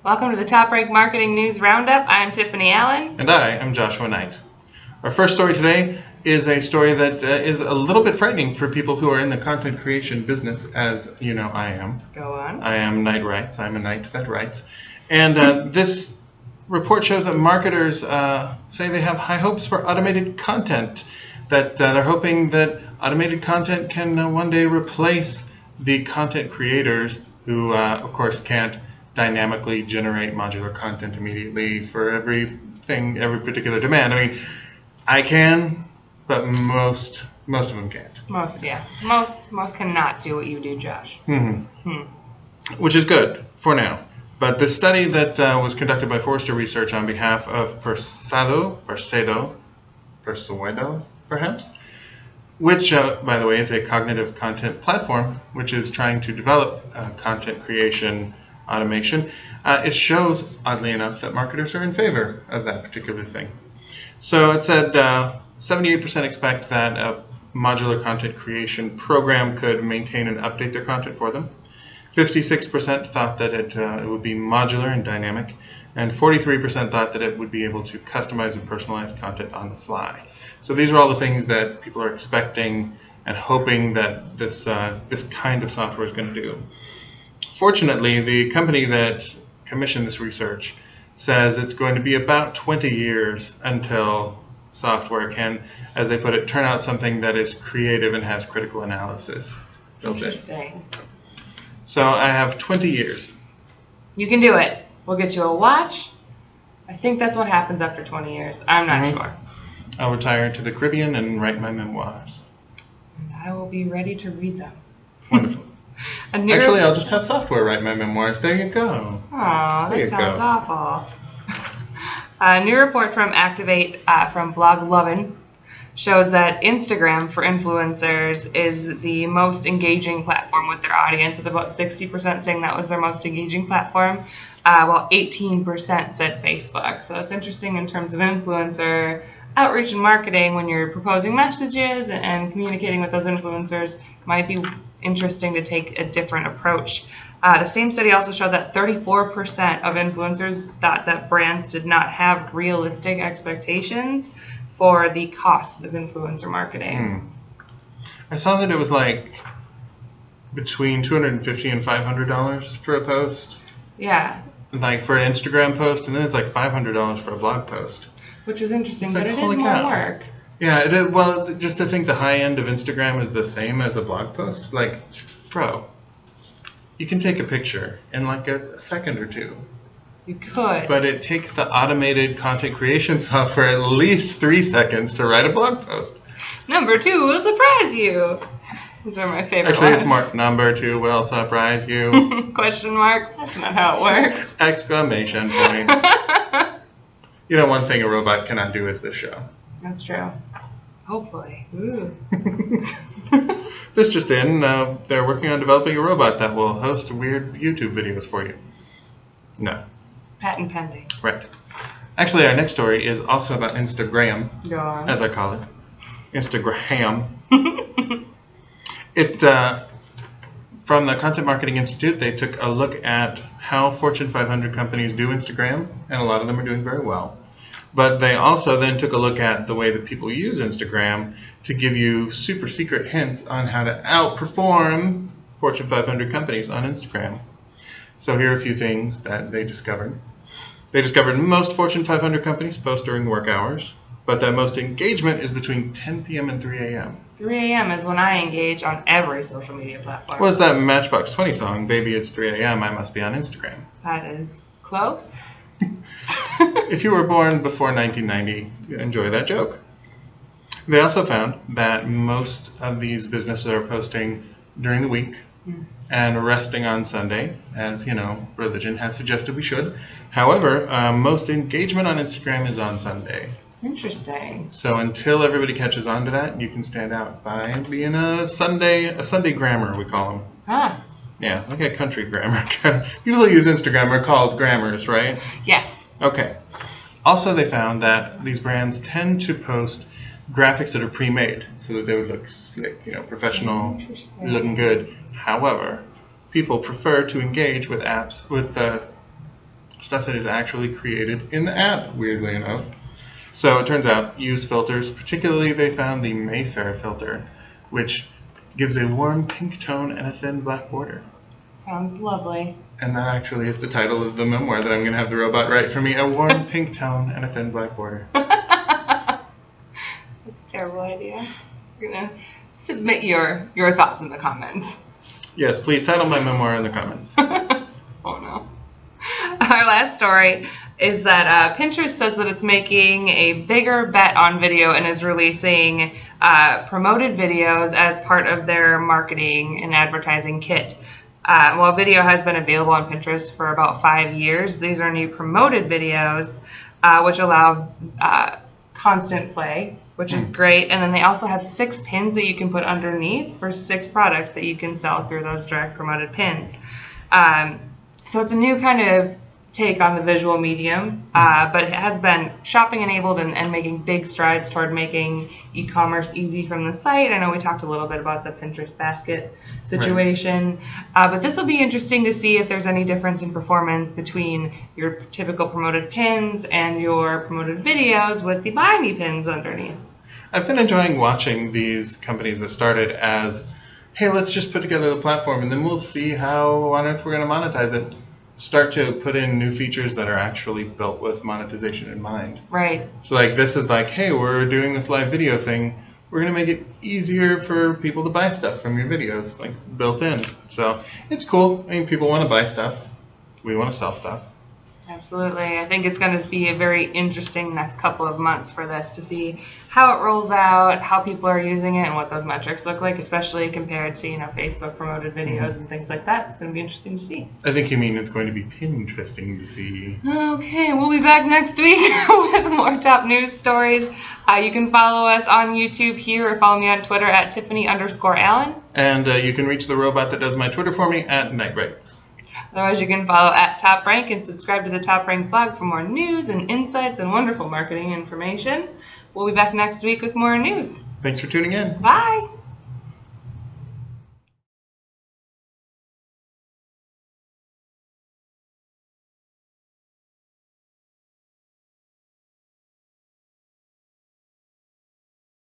Welcome to the TopRank Marketing News Roundup. I'm Tiffani Allen. And I am Joshua Nite. Our first story today is a story that is a little bit frightening for people who are in the content creation business, as you know I am. Go on. I am Nite Writes. I'm a Nite that writes. And this report shows that marketers say they have high hopes for automated content, that they're hoping that automated content can one day replace the content creators who, of course, can't dynamically generate modular content immediately for everything, every particular demand. I mean, I can, but most of them can't. Most cannot do what you do, Josh. Which is good for now. But the study that was conducted by Forrester Research on behalf of Persuedo, perhaps, which, by the way, is a cognitive content platform, which is trying to develop content creation automation. It shows, oddly enough, that marketers are in favor of that particular thing. So it said 78% expect that a modular content creation program could maintain and update their content for them. 56% thought that it would be modular and dynamic, and 43% thought that it would be able to customize and personalize content on the fly. So these are all the things that people are expecting and hoping that this kind of software is going to do. Fortunately, the company that commissioned this research says it's going to be about 20 years until software can, as they put it, turn out something that is creative and has critical analysis built in. Interesting. So I have 20 years. You can do it. We'll get you a watch. I think that's what happens after 20 years. I'm not sure. I'll retire to the Caribbean and write my memoirs. And I will be ready to read them. Wonderful. Actually, I'll just have software write my memoirs. There you go. Aw, that sounds awful. A new report from Activate from Blog Lovin' shows that Instagram for influencers is the most engaging platform with their audience, with about 60% saying that was their most engaging platform, while 18% said Facebook. So it's interesting in terms of influencer outreach and marketing. When you're proposing messages and communicating with those influencers, it might be interesting to take a different approach. The same study also showed that 34% of influencers thought that brands did not have realistic expectations for the costs of influencer marketing. I saw that it was like between $250 and $500 for a post. Yeah. Like for an Instagram post, and then it's like $500 for a blog post. Which is interesting, but it is holy more cow. work. Yeah, it is. Well, just to think the high end of Instagram is the same as a blog post. Like, bro, you can take a picture in like a second or two. You could. But it takes the automated content creation software at least 3 seconds to write a blog post. Number 2 will surprise you. These are my favorite Actually, ones. it's more number 2 will surprise you. Question mark. That's not how it works. Exclamation point. You know, one thing a robot cannot do is this show. That's true. Hopefully. Ooh. This just in, they're working on developing a robot that will host weird YouTube videos for you. No. Patent pending. Right. Actually, our next story is also about Instagram, Go on. as I call it. Instagram. From the Content Marketing Institute, they took a look at how Fortune 500 companies do Instagram, and a lot of them are doing very well. But they also then took a look at the way that people use Instagram to give you super secret hints on how to outperform Fortune 500 companies on Instagram. So here are a few things that they discovered. They discovered most Fortune 500 companies post during work hours, but that most engagement is between 10 p.m. and 3 a.m. 3 a.m. is when I engage on every social media platform. What's that Matchbox 20 song? Baby, it's 3 a.m. I must be on Instagram. That is close. If you were born before 1990, enjoy that joke. They also found that most of these businesses are posting during the week and resting on Sunday, as you know, religion has suggested we should. However, most engagement on Instagram is on Sunday. Interesting. So until everybody catches on to that, you can stand out by being a Sunday grammar, we call them. Huh. Yeah, like a country grammar. People who use Instagram are called grammars, right? Yes. Okay. Also, they found that these brands tend to post graphics that are pre-made so that they would look slick, you know, professional, looking good. However, people prefer to engage with apps, with stuff that is actually created in the app, weirdly enough. So it turns out, use filters, particularly they found the Mayfair filter, which gives a warm pink tone and a thin black border. Sounds lovely. And that actually is the title of the memoir that I'm going to have the robot write for me, a warm pink tone and a thin black border. That's a terrible idea. You're going to submit your thoughts in the comments. Yes, please title my memoir in the comments. Oh no. Our last story is that Pinterest says that it's making a bigger bet on video and is releasing promoted videos as part of their marketing and advertising kit. While video has been available on Pinterest for about 5 years, these are new promoted videos which allow constant play, which is great. And then they also have 6 pins that you can put underneath for 6 products that you can sell through those direct promoted pins. So it's a new kind of take on the visual medium, but it has been shopping enabled and making big strides toward making e-commerce easy from the site. I know we talked a little bit about the Pinterest basket situation, but this will be interesting to see if there's any difference in performance between your typical promoted pins and your promoted videos with the buy me pins underneath. I've been enjoying watching these companies that started as, hey, let's just put together the platform and then we'll see how on earth we're going to monetize it, start to put in new features that are actually built with monetization in mind. Right. So like this is like, hey, we're doing this live video thing. We're going to make it easier for people to buy stuff from your videos, like built in. So it's cool. I mean, people want to buy stuff. We want to sell stuff. Absolutely. I think it's going to be a very interesting next couple of months for this to see how it rolls out, how people are using it, and what those metrics look like, especially compared to, Facebook promoted videos and things like that. It's going to be interesting to see. I think you mean it's going to be interesting to see. Okay, we'll be back next week with more top news stories. You can follow us on YouTube here or follow me on Twitter at Tiffani_Allen. And you can reach the robot that does my Twitter for me at Nite. Otherwise, you can follow at TopRank and subscribe to the TopRank blog for more news and insights and wonderful marketing information. We'll be back next week with more news. Thanks for tuning in. Bye.